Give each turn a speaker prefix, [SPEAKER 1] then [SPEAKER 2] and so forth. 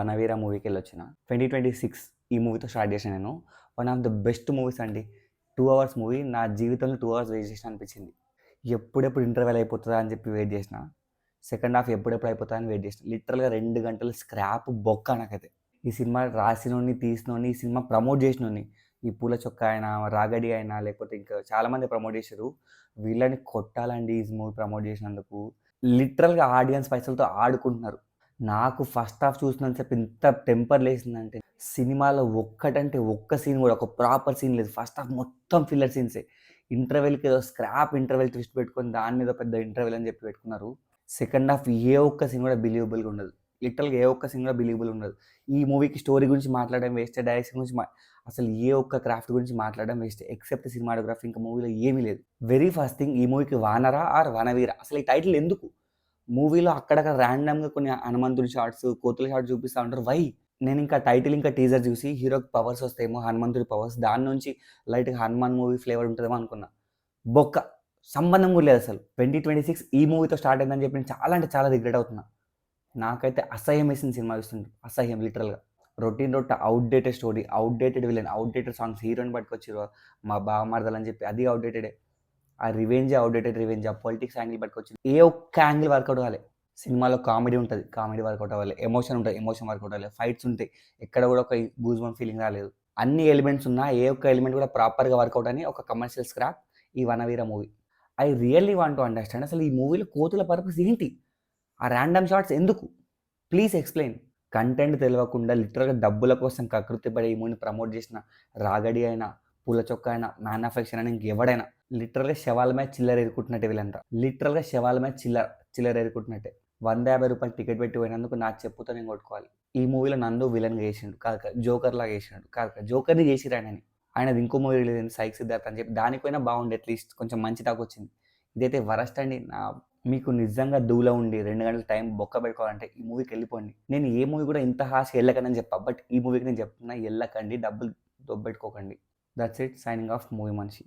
[SPEAKER 1] 'వనవీర' మూవీకెళ్ళొచ్చిన. 2026 ఈ మూవీతో స్టార్ట్ చేశా నేను. One of the best movies అండి. 2 అవర్స్ మూవీ. నా జీవితంలో 2 అవర్స్ వేస్ట్ చేసినా అనిపించింది. ఎప్పుడెప్పుడు ఇంటర్వెల్ అయిపోతదా అని చెప్పి వెయిట్ చేసిన. సెకండ్ హాఫ్ ఎప్పుడెప్పుడు అయిపోతదా అని వెయిట్ చేసిన. లిటరల్‌గా 2 గంటలు స్క్రాప్ బొక్క నాకైతే. ఈ సినిమా రాసినోడిని, తీసినోడిని, ఈ సినిమా ప్రమోట్ చేసినోడిని, ఈ పూల చొక్కా అయినా, రాగడి అయినా లేకపోతే ఇంకా చాలామంది ప్రమోట్ చేసిర్రు. వీళ్ళని కొట్టాలండి ఈ మూవీ ప్రమోట్ చేసినందుకు. లిటరల్‌గా ఆడియన్స్ పైసలతో ఆడుకుంటున్నారు. నాకు ఫస్ట్ హాఫ్ చూసినంత సేపు ఎంత టెంపర్ లేసిందంటే, సినిమాలో ఒక్కటంటే ఒక్క సీన్ కూడా ఒక ప్రాపర్ సీన్ లేదు. ఫస్ట్ హాఫ్ మొత్తం ఫిల్లర్ సీన్సే. ఇంటర్వెల్‌కి ఏదో స్క్రాప్ ఇంటర్వెల్ ట్విస్ట్ పెట్టుకొని దాన్ని ఏదో పెద్ద ఇంటర్వెల్ అని చెప్పి పెట్టుకున్నారు. సెకండ్ హాఫ్ ఏ ఒక్క సీన్ కూడా బిలీవబుల్‌గా ఉండదు. లిటరల్‌గా ఏ ఒక్క సీన్ కూడా బిలీవబుల్ ఉండదు. ఈ మూవీకి స్టోరీ గురించి మాట్లాడడం వేస్టే, డైరెక్షన్ గురించి అసలు ఏ ఒక్క క్రాఫ్ట్ గురించి మాట్లాడడం వేస్టే. ఎక్సెప్ట్ సినిమాటోగ్రఫీ ఇంకా మూవీలో ఏమీ లేదు. వెరీ ఫస్ట్ థింగ్, ఈ మూవీకి 'వానర' ఆర్ 'వనవీర' అసలు ఈ టైటిల్ ఎందుకు? మూవీలో అక్కడక్కడ ర్యాండమ్‌గా కొన్ని హనుమంతుడి షాట్స్, కోతుల షాట్స్ చూపిస్తా ఉంటారు. వై? నేను ఇంకా టైటిల్ ఇంకా టీజర్ చూసి హీరోకి పవర్స్ వస్తాయేమో, హనుమంతుడి పవర్స్, దాని నుంచి లైట్‌గా హనుమాన్ మూవీ ఫ్లేవర్ ఉంటదేమో అనుకున్నా. బొక్క. సంబంధం కూడా లేదసలు. 2026 ఈ మూవీతో స్టార్ట్ అయిందని చెప్పి నేను చాలా అంటే చాలా రిగ్రెట్ అవుతున్నా. నాకైతే అసహ్యం వేసింది సినిమా చూస్తుంటే. అసహ్యం లిటరల్‌గా. Routine outdated story, outdated villain, outdated songs, heroine పట్టుకొచ్చిర్రు మా బావమరదలని చెప్పి అది ఔట్‌డేటెడే. ఆ రివెంజ్ ఔట్‌డేటెడ్ రివెంజ్. ఆ పొలిటిక్స్ యాంగిల్ పట్టుకొచ్చింది. ఏ ఒక్క యాంగిల్ వర్కౌట్ కాలే. సినిమాలో కామెడీ ఉంటది. కామెడీ వర్కౌట్ అవ్వలే. ఎమోషన్ ఉంటది. ఎమోషన్ వర్కౌట్ అవ్వలే. ఫైట్స్ ఉంటాయి. ఎక్కడ కూడా ఒక గూస్ బంప్ ఫీలింగ్ రాలేదు. అన్ని ఎలిమెంట్స్ ఉన్నా ఏ ఒక్క ఎలిమెంట్ కూడా ప్రాపర్‌గా వర్కౌట్ అని ఒక కమర్షియల్ స్క్రాప్ ఈ 'Vanaveera' movie. I really want to understand అసలు ఈ మూవీలో కోతుల పర్పస్ ఏంటి? ఆ ర్యాండమ్ షాట్స్ ఎందుకు? Please explain. కంటెంట్ తెలవకుండా లిటరల్‌గా డబ్బుల కోసం కకృతిపడి ఈ మూవీని ప్రమోట్ చేసిన రాగడి అయినా, పూల చొక్కా అయినా, మ్యాన్ ఆఫ్ యాక్షన్ అయినా ఇంకెవడైనా లిటరల్‌గా శవాల మీద చిల్లర ఎరుకుంటున్నట్టే వీళ్ళంతా. లిటరల్‌గా శవాల మీద చిల్లర ఎరుకుంటున్నట్టే. రూ. 150 టికెట్ పెట్టి పోయినందుకు నా చెప్పుతో నేను కొట్టుకోవాలి. ఈ మూవీలో నందు విలన్‌గా చేసిండు. కాదు జోకర్ లాగా చేసిండు. కాదు జోకర్‌ని చేసిర్రు ఆయనని. ఆయనది ఇంకో మూవీ రిలీజ్ అయింది 'సైక్ సిద్ధార్థ్' అని చెప్పి. దానికి పోయినా బాగుండే అట్‌లీస్ట్ కొంచెం మంచి టాక్ వచ్చింది. ఇదైతే వరస్ట్ అండి. మీకు నిజంగా దూల ఉండి 2 గంటలు టైం బొక్క పెట్టుకోవాలంటే ఈ మూవీకెళ్ళిపోండి. నేను ఏ మూవీ కూడా ఇంత హార్ష్‌గా ఎళ్ళకనని చెప్పా. బట్ ఈ మూవీకి నేను చెప్తున్నా, ఎళ్ళకండి. డబ్బులు దొబ్బెట్టుకోకండి. That's it. Signing off movie మనిషి.